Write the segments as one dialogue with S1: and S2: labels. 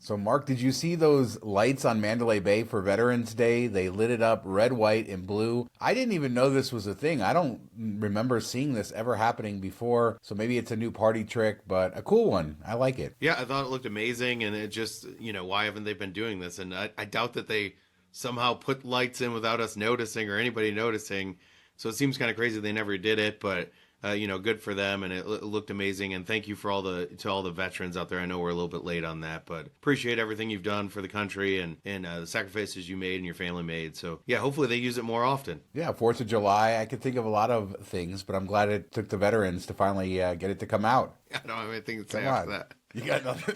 S1: So, Mark, did you see those lights on Mandalay Bay for Veterans Day? They lit it up red, white, and blue. I didn't even know this was a thing. I don't remember seeing this ever happening before. So maybe it's a new party trick, but a cool one. I like it.
S2: Yeah, I thought it looked amazing, and it just, why haven't they been doing this? And I doubt that they somehow put lights in without us noticing or anybody noticing. So it seems kind of crazy they never did it, but good for them, and it looked amazing. And thank you for all the veterans out there. I know we're a little bit late on that, but appreciate everything you've done for the country and the sacrifices you made and your family made. So yeah, hopefully they use it more often.
S1: Yeah, 4th of July. I could think of a lot of things, but I'm glad it took the veterans to finally get it to come out.
S2: I don't have anything to say
S1: Come
S2: after
S1: on.
S2: that.
S1: You got nothing.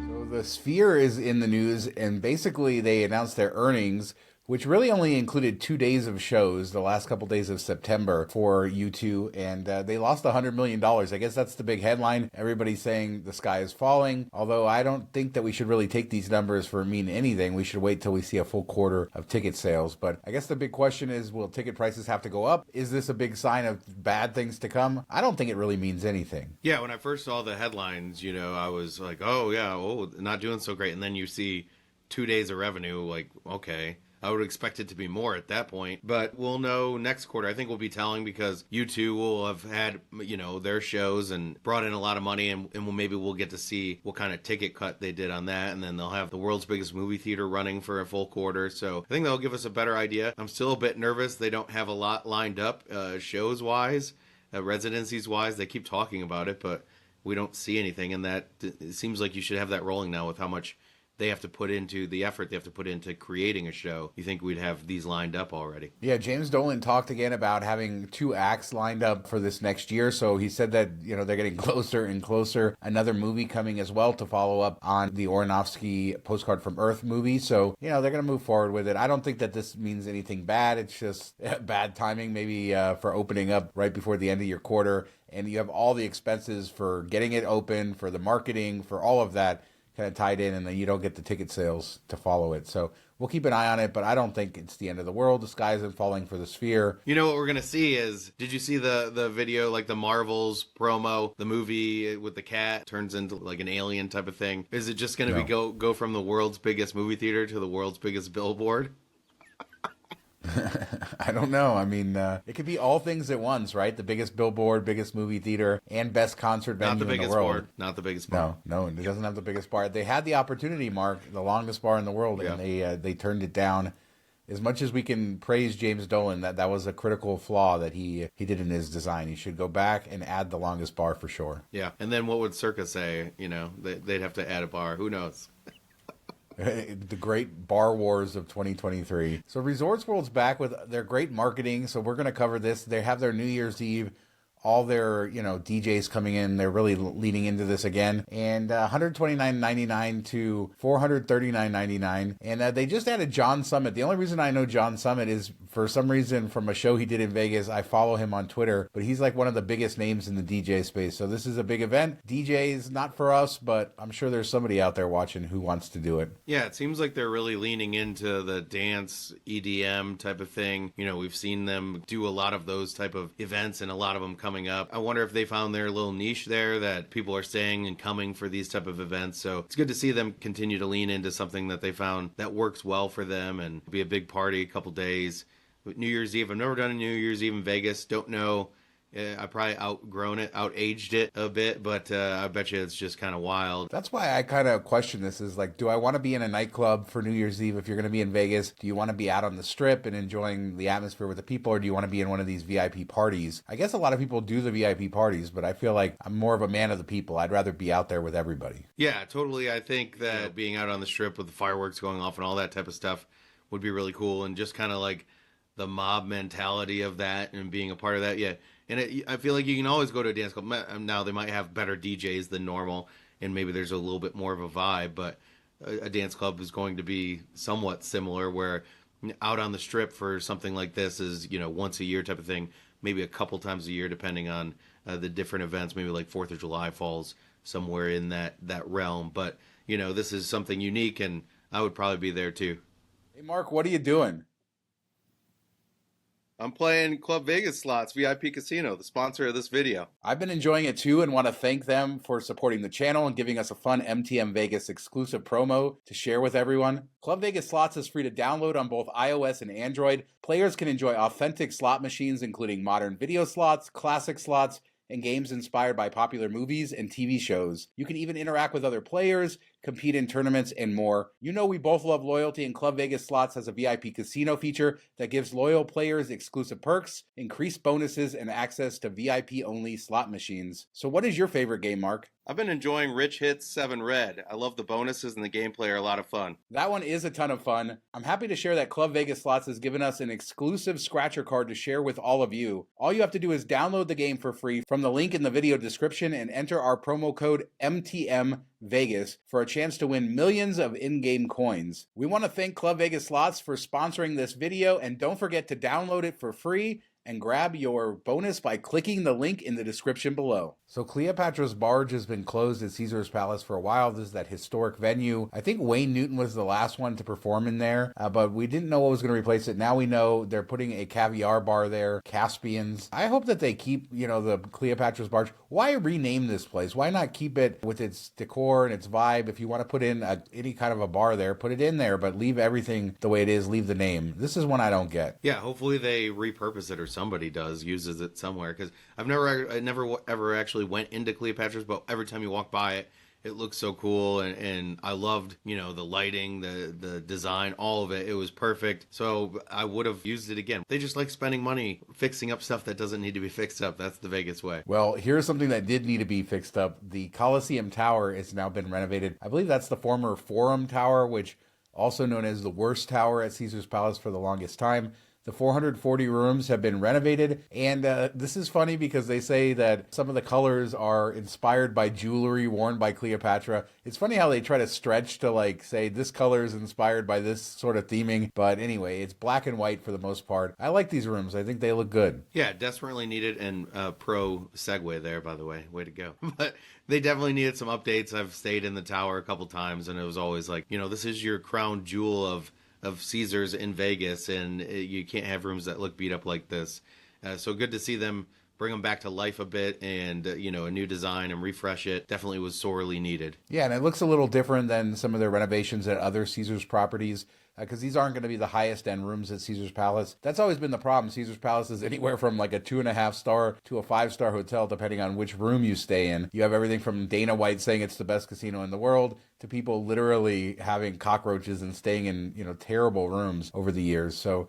S1: So the Sphere is in the news, and basically they announced their earnings, which really only included 2 days of shows, the last couple days of September for U2, and they lost $100 million. I guess that's the big headline. Everybody's saying the sky is falling, although I don't think that we should really take these numbers for mean anything. We should wait till we see a full quarter of ticket sales. But I guess the big question is, will ticket prices have to go up? Is this a big sign of bad things to come? I don't think it really means anything.
S2: Yeah, when I first saw the headlines, I was like, oh yeah, not doing so great. And then you see 2 days of revenue, like, okay. I would expect it to be more at that point, but we'll know next quarter. I think we'll be telling because U2 will have had, their shows and brought in a lot of money, and maybe we'll get to see what kind of ticket cut they did on that, and then they'll have the world's biggest movie theater running for a full quarter. So I think that'll give us a better idea. I'm still a bit nervous. They don't have a lot lined up shows-wise, residencies-wise. They keep talking about it, but we don't see anything, and that it seems like you should have that rolling now with how much they have to put into the effort they have to put into creating a show. You think we'd have these lined up already?
S1: Yeah, James Dolan talked again about having 2 acts lined up for this next year. So he said that, they're getting closer and closer. Another movie coming as well to follow up on the Aronofsky Postcard from Earth movie. So, they're going to move forward with it. I don't think that this means anything bad. It's just bad timing, maybe for opening up right before the end of your quarter. And you have all the expenses for getting it open, for the marketing, for all of that kind of tied in, and then you don't get the ticket sales to follow it. So we'll keep an eye on it, but I don't think it's the end of the world. The sky isn't falling for the Sphere.
S2: You know what we're going to see is, did you see the video, like the Marvels promo, the movie with the cat turns into like an alien type of thing? Is it just going to be go from the world's biggest movie theater to the world's biggest billboard?
S1: I don't know. I mean, it could be all things at once, right? The biggest billboard, biggest movie theater, and best concert venue
S2: Not the
S1: in
S2: biggest
S1: the world.
S2: bar. Not the biggest bar.
S1: No, it doesn't have the biggest bar. They had the opportunity, Mark, the longest bar in the world,
S2: Yeah.
S1: and they turned it down. As much as we can praise James Dolan, that was a critical flaw that he did in his design. He should go back and add the longest bar for sure.
S2: Yeah, and then what would Circa say? They'd have to add a bar. Who knows?
S1: The great bar wars of 2023. So Resorts World's back with their great marketing. So we're going to cover this. They have their New Year's Eve, all their, DJs coming in. They're really leaning into this again. And $129.99 to $439.99. And they just added John Summit. The only reason I know John Summit is for some reason from a show he did in Vegas. I follow him on Twitter, but he's like one of the biggest names in the DJ space. So this is a big event. DJs, not for us, but I'm sure there's somebody out there watching who wants to do it.
S2: Yeah, it seems like they're really leaning into the dance EDM type of thing. We've seen them do a lot of those type of events, and a lot of them coming up. I wonder if they found their little niche there that people are staying and coming for these type of events. So it's good to see them continue to lean into something that they found that works well for them and be a big party a couple days. New Year's Eve, I've never done a New Year's Eve in Vegas. Don't know. I probably outgrown it, outaged it a bit, but I bet you it's just kind of wild.
S1: That's why I kind of question this is like, do I want to be in a nightclub for New Year's Eve if you're going to be in Vegas? Do you want to be out on the strip and enjoying the atmosphere with the people, or do you want to be in one of these VIP parties? I guess a lot of people do the VIP parties, but I feel like I'm more of a man of the people. I'd rather be out there with everybody.
S2: Yeah, totally. I think that being out on the strip with the fireworks going off and all that type of stuff would be really cool, and just kind of like the mob mentality of that and being a part of that. Yeah. And I feel like you can always go to a dance club. Now, they might have better DJs than normal, and maybe there's a little bit more of a vibe, but a dance club is going to be somewhat similar, where out on the strip for something like this is, once a year type of thing, maybe a couple times a year, depending on the different events. Maybe like 4th of July falls somewhere in that realm. But, this is something unique, and I would probably be there too.
S1: Hey, Mark, what are you doing?
S2: I'm playing Club Vegas slots, VIP Casino, the sponsor of this video.
S1: I've been enjoying it too and want to thank them for supporting the channel and giving us a fun MTM Vegas exclusive promo to share with everyone. Club Vegas Slots is free to download on both iOS and Android. Players can enjoy authentic slot machines including modern video slots, classic slots, and games inspired by popular movies and TV shows. You can even interact with other players, compete in tournaments, and more. You know we both love loyalty, and Club Vegas Slots has a VIP casino feature that gives loyal players exclusive perks, increased bonuses, and access to VIP-only slot machines. So what is your favorite game, Mark?
S2: I've been enjoying Rich Hits 7 Red. I love the bonuses and the gameplay are a lot of fun.
S1: That one is a ton of fun. I'm happy to share that Club Vegas Slots has given us an exclusive scratcher card to share with all of you. All you have to do is download the game for free from the link in the video description and enter our promo code MTM Vegas for a chance to win millions of in-game coins. We want to thank Club Vegas Slots for sponsoring this video, and don't forget to download it for free and grab your bonus by clicking the link in the description below. So Cleopatra's Barge has been closed at Caesar's Palace for a while. This is that historic venue. I think Wayne Newton was the last one to perform in there, but we didn't know what was going to replace it. Now we know they're putting a caviar bar there, Caspians. I hope that they keep, the Cleopatra's Barge. Why rename this place? Why not keep it with its decor and its vibe? If you want to put in any kind of a bar there, put it in there, but leave everything the way it is, leave the name. This is one I don't get.
S2: Yeah, hopefully they repurpose it or somebody uses it somewhere, because I never ever actually went into Cleopatra's, but every time you walk by it, it looks so cool, and I loved, the lighting, the design, all of it. It was perfect, so I would have used it again. They just like spending money fixing up stuff that doesn't need to be fixed up. That's the Vegas way.
S1: Well, here's something that did need to be fixed up. The Colosseum Tower has now been renovated. I believe that's the former Forum Tower, which also known as the worst tower at Caesar's Palace for the longest time. The 440 rooms have been renovated, and this is funny because they say that some of the colors are inspired by jewelry worn by Cleopatra. It's funny how they try to stretch to say this color is inspired by this sort of theming, but anyway, it's black and white for the most part. I like these rooms. I think they look good.
S2: Yeah, desperately needed, and pro segue there, by the way. Way to go. But they definitely needed some updates. I've stayed in the tower a couple times, and it was always this is your crown jewel of Caesars in Vegas, and you can't have rooms that look beat up like this. So good to see them bring them back to life a bit, and a new design and refresh it. Definitely was sorely needed.
S1: Yeah, and it looks a little different than some of their renovations at other Caesars properties, because these aren't going to be the highest end rooms at Caesars Palace. That's always been the problem. Caesars Palace is anywhere from a 2.5 star to a 5-star hotel, depending on which room you stay in. You have everything from Dana White saying it's the best casino in the world to people literally having cockroaches and staying in terrible rooms over the years. So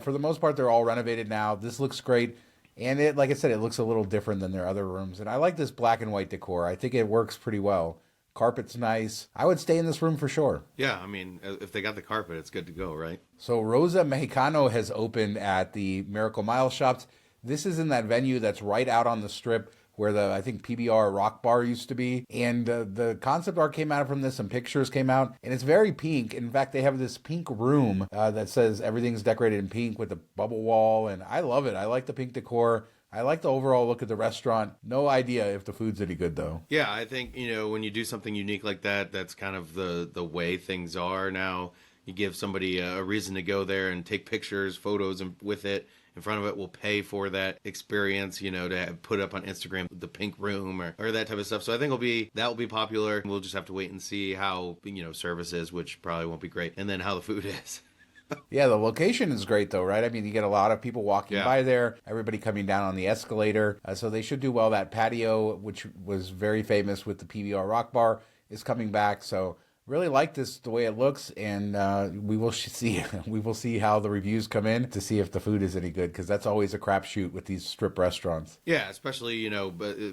S1: for the most part, they're all renovated now. This looks great. And it, like I said, it looks a little different than their other rooms. And I like this black and white decor. I think it works pretty well. Carpet's nice. I would stay in this room for sure.
S2: Yeah, I mean, if they got the carpet, it's good to go, right?
S1: So Rosa Mexicano has opened at the Miracle Mile Shops. This is in that venue that's right out on the strip where I think PBR Rock Bar used to be. And the concept art came out from this, some pictures came out, and it's very pink. In fact, they have this pink room that says everything's decorated in pink with a bubble wall, and I love it. I like the pink decor. I like the overall look of the restaurant. No idea if the food's any good, though.
S2: Yeah, I think, when you do something unique like that, that's kind of the way things are now. You give somebody a reason to go there and take pictures, photos with it. In front of it, will pay for that experience, to put up on Instagram, the pink room or that type of stuff. So I think that will be popular. We'll just have to wait and see how, service is, which probably won't be great. And then how the food is.
S1: Yeah, the location is great, though, right? I mean, you get a lot of people walking by there, everybody coming down on the escalator. So they should do well. That patio, which was very famous with the PBR Rock Bar, is coming back. So really like this, the way it looks, and we will see how the reviews come in to see if the food is any good, because that's always a crapshoot with these strip restaurants.
S2: Yeah, especially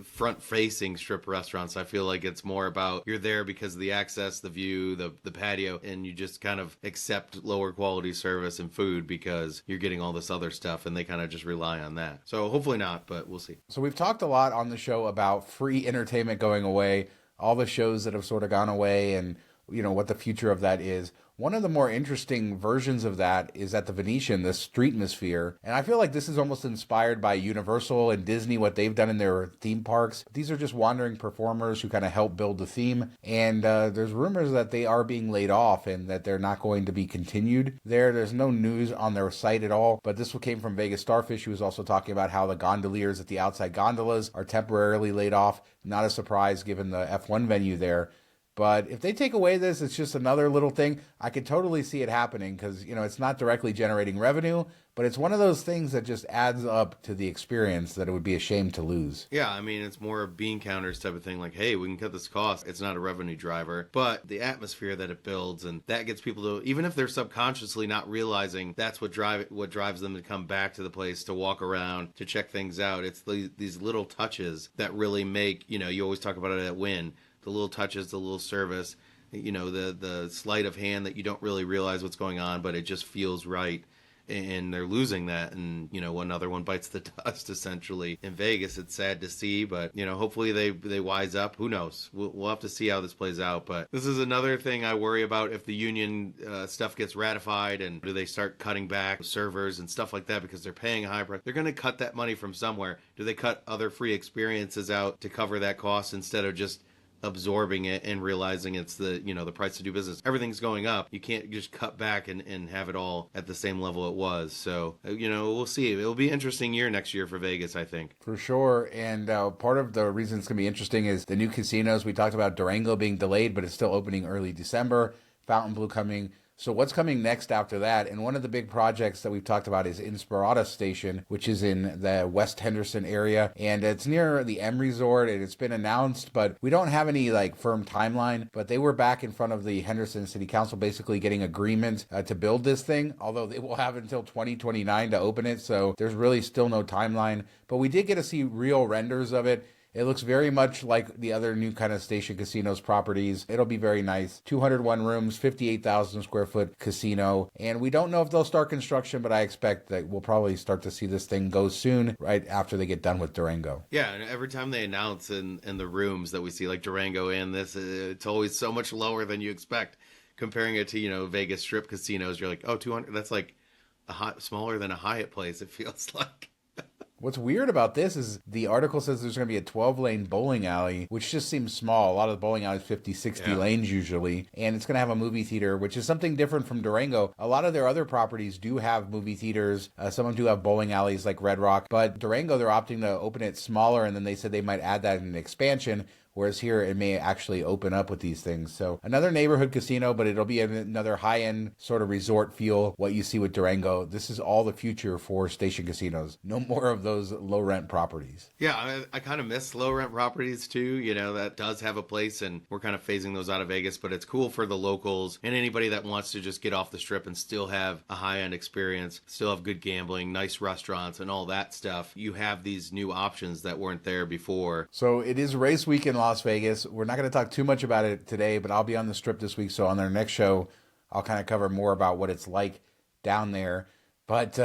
S2: front-facing strip restaurants. I feel like it's more about you're there because of the access, the view, the patio, and you just kind of accept lower quality service and food because you're getting all this other stuff, and they kind of just rely on that. So hopefully not, but we'll see.
S1: So we've talked a lot on the show about free entertainment going away, all the shows that have sort of gone away, and what the future of that is. One of the more interesting versions of that is at the Venetian, the Streetmosphere. And I feel like this is almost inspired by Universal and Disney, what they've done in their theme parks. These are just wandering performers who kind of help build the theme. And there's rumors that they are being laid off and that they're not going to be continued there. There's no news on their site at all. But this came from Vegas Starfish, who was also talking about how the gondoliers at the outside gondolas are temporarily laid off. Not a surprise given the F1 venue there. But if they take away this, it's just another little thing. I could totally see it happening because, it's not directly generating revenue, but it's one of those things that just adds up to the experience that it would be a shame to lose.
S2: Yeah, I mean, it's more of bean counters type of thing. Like, hey, we can cut this cost. It's not a revenue driver. But the atmosphere that it builds, and that gets people to, even if they're subconsciously not realizing that's what drives them to come back to the place, to walk around, to check things out. It's these little touches that really make, you always talk about it at Wynn. The little touches, the little service, the sleight of hand that you don't really realize what's going on, but it just feels right. And they're losing that. And, another one bites the dust, essentially. In Vegas, it's sad to see, but, hopefully they wise up. Who knows? We'll have to see how this plays out. But this is another thing I worry about if the union stuff gets ratified, and do they start cutting back servers and stuff like that because they're paying a high price. They're going to cut that money from somewhere. Do they cut other free experiences out to cover that cost instead of just absorbing it and realizing it's the price to do business? Everything's going up. You can't just cut back and have it all at the same level it was. So we'll see. It'll be an interesting year next year for Vegas, I think,
S1: for sure. And part of the reason it's gonna be interesting is the new casinos. We talked about Durango being delayed, but it's still opening early December. Fontainebleau coming. So what's coming next after that? And one of the big projects that we've talked about is Inspirada Station, which is in the West Henderson area. And it's near the M Resort, and it's been announced, but we don't have any firm timeline. But they were back in front of the Henderson City Council basically getting agreement to build this thing, although they will have until 2029 to open it. So there's really still no timeline. But we did get to see real renders of it. It looks very much like the other new kind of Station Casinos properties. It'll be very nice. 201 rooms, 58,000 square foot casino. And we don't know if they'll start construction, but I expect that we'll probably start to see this thing go soon, right after they get done with Durango.
S2: Yeah, and every time they announce in the rooms that we see, like Durango and this, it's always so much lower than you expect. Comparing it to, Vegas Strip casinos, you're like, oh, 200, that's like smaller than a Hyatt place, it feels like.
S1: What's weird about this is the article says there's going to be a 12-lane bowling alley, which just seems small. A lot of the bowling alleys 50, 60 lanes usually. And it's going to have a movie theater, which is something different from Durango. A lot of their other properties do have movie theaters. Some of them do have bowling alleys like Red Rock. But Durango, they're opting to open it smaller, and then they said they might add that in an expansion. Whereas here, it may actually open up with these things. So another neighborhood casino, but it'll be another high-end sort of resort feel, what you see with Durango. This is all the future for Station Casinos. No more of those low-rent properties.
S2: Yeah, I kind of miss low-rent properties, too. That does have a place, and we're kind of phasing those out of Vegas. But it's cool for the locals and anybody that wants to just get off the Strip and still have a high-end experience, still have good gambling, nice restaurants, and all that stuff. You have these new options that weren't there before.
S1: So it is race week in Las Vegas. We're not going to talk too much about it today, but I'll be on the Strip this week. So on their next show, I'll kind of cover more about what it's like down there. But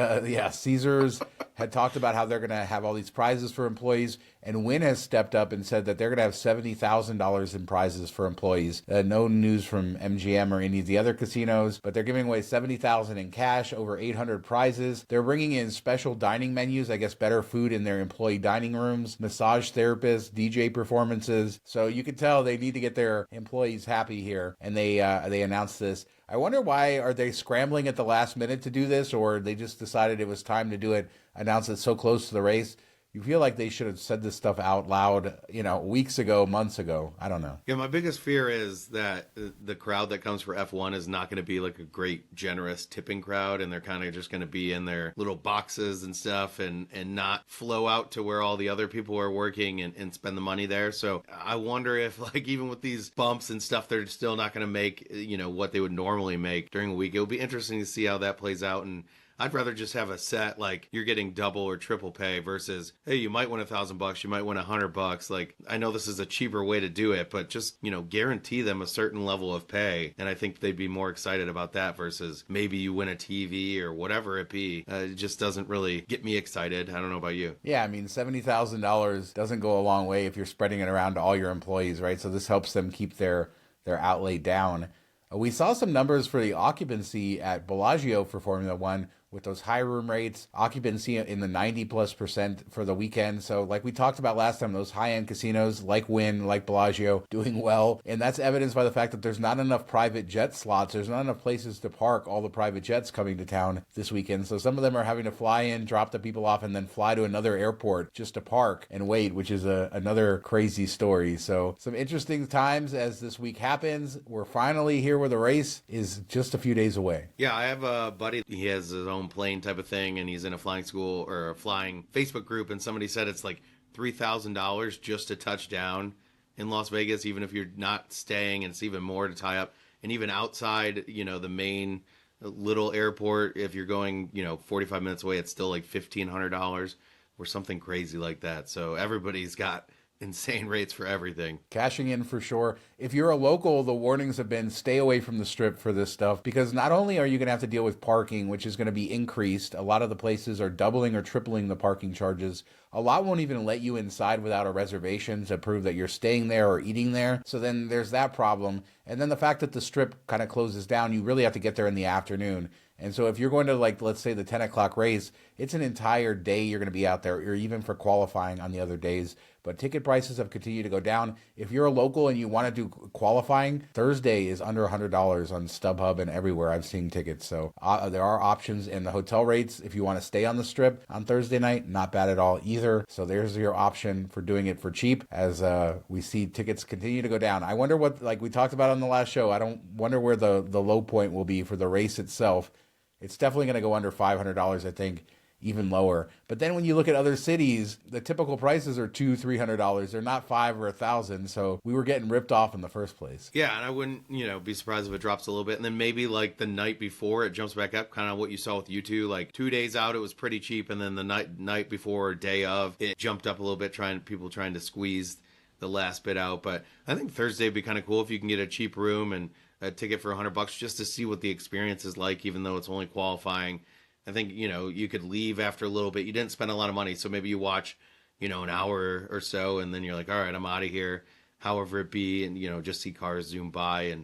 S1: Caesars had talked about how they're going to have all these prizes for employees. And Wynn has stepped up and said that they're going to have $70,000 in prizes for employees. No news from MGM or any of the other casinos, but they're giving away $70,000 in cash, over 800 prizes. They're bringing in special dining menus, I guess better food in their employee dining rooms, massage therapists, DJ performances. So you can tell they need to get their employees happy here. And they announced this. I wonder why are they scrambling at the last minute to do this, or they just decided it was time to do it, announce it so close to the race. You feel like they should have said this stuff out loud, weeks ago, months ago. I don't know.
S2: Yeah, my biggest fear is that the crowd that comes for F1 is not going to be like a great, generous tipping crowd, and they're kind of just going to be in their little boxes and stuff and not flow out to where all the other people are working and spend the money there. So I wonder if, even with these bumps and stuff, they're still not going to make, what they would normally make during a week. It will be interesting to see how that plays out, and I'd rather just have a set like you're getting double or triple pay versus, hey, you might win $1,000, you might win $100. Like, I know this is a cheaper way to do it, but just, guarantee them a certain level of pay. And I think they'd be more excited about that versus maybe you win a TV or whatever it be. It just doesn't really get me excited. I don't know about you.
S1: Yeah, I mean, $70,000 doesn't go a long way if you're spreading it around to all your employees, right? So this helps them keep their outlay down. We saw some numbers for the occupancy at Bellagio for Formula One with those high room rates, occupancy in the 90+% for the weekend. So like we talked about last time, those high-end casinos like Wynn, like Bellagio, doing well. And that's evidenced by the fact that there's not enough private jet slots. There's not enough places to park all the private jets coming to town this weekend. So some of them are having to fly in, drop the people off, and then fly to another airport just to park and wait, which is another crazy story. So some interesting times as this week happens. We're finally here where the race is just a few days away.
S2: Yeah, I have a buddy. He has his own plane type of thing, and he's in a flying school or a flying Facebook group, and somebody said it's like $3,000 just to touch down in Las Vegas, even if you're not staying, and it's even more to tie up. And even outside, the main little airport, if you're going, 45 minutes away, it's still like $1,500 or something crazy like that. So everybody's got insane rates for everything.
S1: Cashing in for sure. If you're a local, the warnings have been stay away from the Strip for this stuff, because not only are you going to have to deal with parking, which is going to be increased, a lot of the places are doubling or tripling the parking charges. A lot won't even let you inside without a reservation to prove that you're staying there or eating there. So then there's that problem. And then the fact that the Strip kind of closes down, you really have to get there in the afternoon. And so if you're going to, like, let's say the 10 o'clock race, it's an entire day you're going to be out there, or even for qualifying on the other days. But ticket prices have continued to go down. If you're a local and you want to do qualifying, Thursday is under $100 on StubHub and everywhere. I'm seeing tickets. So there are options. And the hotel rates, if you want to stay on the Strip on Thursday night, not bad at all either. So there's your option for doing it for cheap as we see tickets continue to go down. I wonder what, like we talked about on the last show, I don't wonder where the low point will be for the race itself. It's definitely going to go under $500, I think, even lower. But then when you look at other cities, the typical prices are $200-$300. They're not $500 or $1,000. So we were getting ripped off in the first place.
S2: Yeah, and I wouldn't, be surprised if it drops a little bit. And then maybe like the night before it jumps back up, kind of what you saw with U2. Like 2 days out, it was pretty cheap. And then the night before, day of, it jumped up a little bit, people trying to squeeze the last bit out. But I think Thursday would be kind of cool if you can get a cheap room and a ticket for $100 just to see what the experience is like, even though it's only qualifying. I think, you could leave after a little bit. You didn't spend a lot of money, so maybe you watch, an hour or so, and then you're like, all right, I'm out of here, however it be, and, just see cars zoom by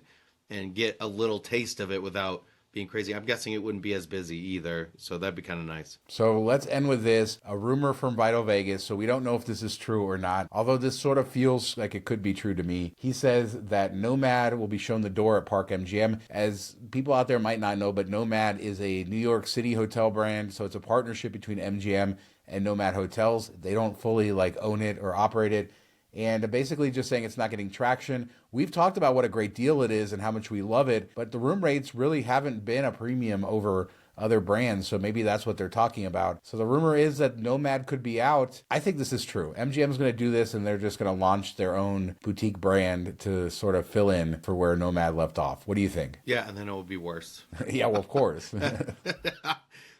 S2: and get a little taste of it without being crazy. I'm guessing it wouldn't be as busy either, so that'd be kind of nice.
S1: So let's end with this, a rumor from Vital Vegas. So we don't know if this is true or not, although this sort of feels like it could be true to me. He says that NoMad will be shown the door at Park MGM. As people out there might not know, but NoMad is a New York City hotel brand, so it's a partnership between MGM and NoMad Hotels. They don't fully own it or operate it. And basically just saying it's not getting traction. We've talked about what a great deal it is and how much we love it, but the room rates really haven't been a premium over other brands, so maybe that's what they're talking about. So the rumor is that NoMad could be out. I think this is true. MGM's going to do this, and they're just going to launch their own boutique brand to sort of fill in for where NoMad left off. What do you think?
S2: Yeah, and then it will be worse.
S1: Yeah, well, of course.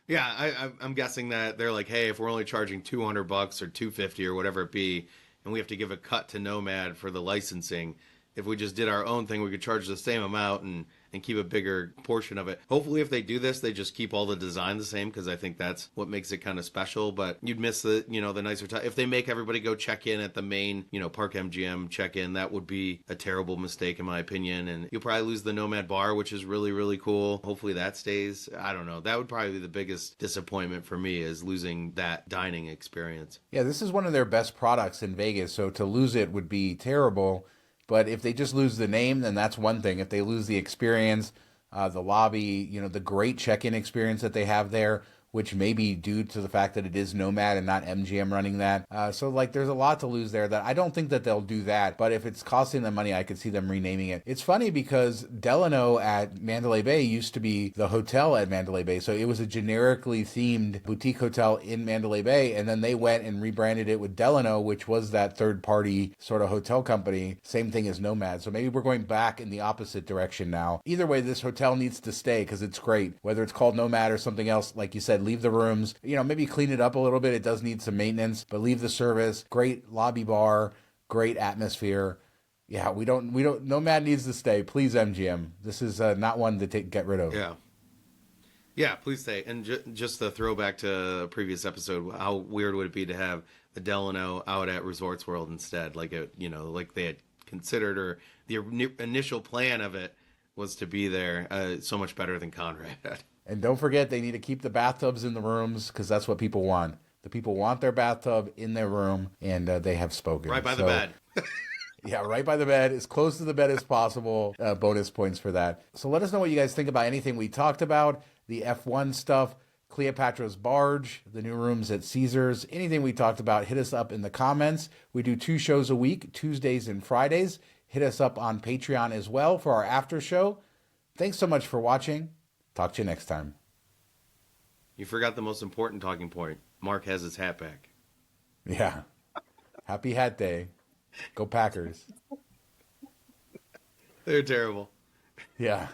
S2: Yeah, I'm guessing that they're like, hey, if we're only charging $200 or $250 or whatever it be, and we have to give a cut to NoMad for the licensing, if we just did our own thing, we could charge the same amount and keep a bigger portion of it. Hopefully, if they do this, they just keep all the design the same, because I think that's what makes it kind of special. But you'd miss the nicer time. If they make everybody go check in at the main, Park MGM check-in, that would be a terrible mistake in my opinion. And you'll probably lose the NoMad bar, which is really, really cool. Hopefully that stays. I don't know. That would probably be the biggest disappointment for me, is losing that dining experience.
S1: Yeah, this is one of their best products in Vegas, so to lose it would be terrible. But if they just lose the name, then that's one thing. If they lose the experience, the lobby, the great check-in experience that they have there, which may be due to the fact that it is NoMad and not MGM running that. So there's a lot to lose there that I don't think that they'll do that. But if it's costing them money, I could see them renaming it. It's funny because Delano at Mandalay Bay used to be the hotel at Mandalay Bay. So it was a generically themed boutique hotel in Mandalay Bay. And then they went and rebranded it with Delano, which was that third-party sort of hotel company. Same thing as NoMad. So maybe we're going back in the opposite direction now. Either way, this hotel needs to stay because it's great. Whether it's called NoMad or something else, like you said, leave the rooms, maybe clean it up a little bit. It does need some maintenance, but leave the service. Great lobby bar, great atmosphere. Yeah, we don't, NoMad needs to stay. Please, MGM. This is not one to get rid of.
S2: Yeah, please stay. And just the throwback to a previous episode, how weird would it be to have the Delano out at Resorts World instead? Like they had considered, or the initial plan of it was to be there. So much better than Conrad.
S1: And don't forget, they need to keep the bathtubs in the rooms because that's what people want. The people want their bathtub in their room, and they have spoken.
S2: Right by the bed.
S1: Yeah, right by the bed, as close to the bed as possible. Bonus points for that. So let us know what you guys think about anything we talked about, the F1 stuff, Cleopatra's Barge, the new rooms at Caesars, anything we talked about, hit us up in the comments. We do 2 shows a week, Tuesdays and Fridays. Hit us up on Patreon as well for our after show. Thanks so much for watching. Talk to you next time.
S2: You forgot the most important talking point. Mark has his hat back.
S1: Yeah. Happy Hat Day. Go Packers.
S2: They're terrible.
S1: Yeah.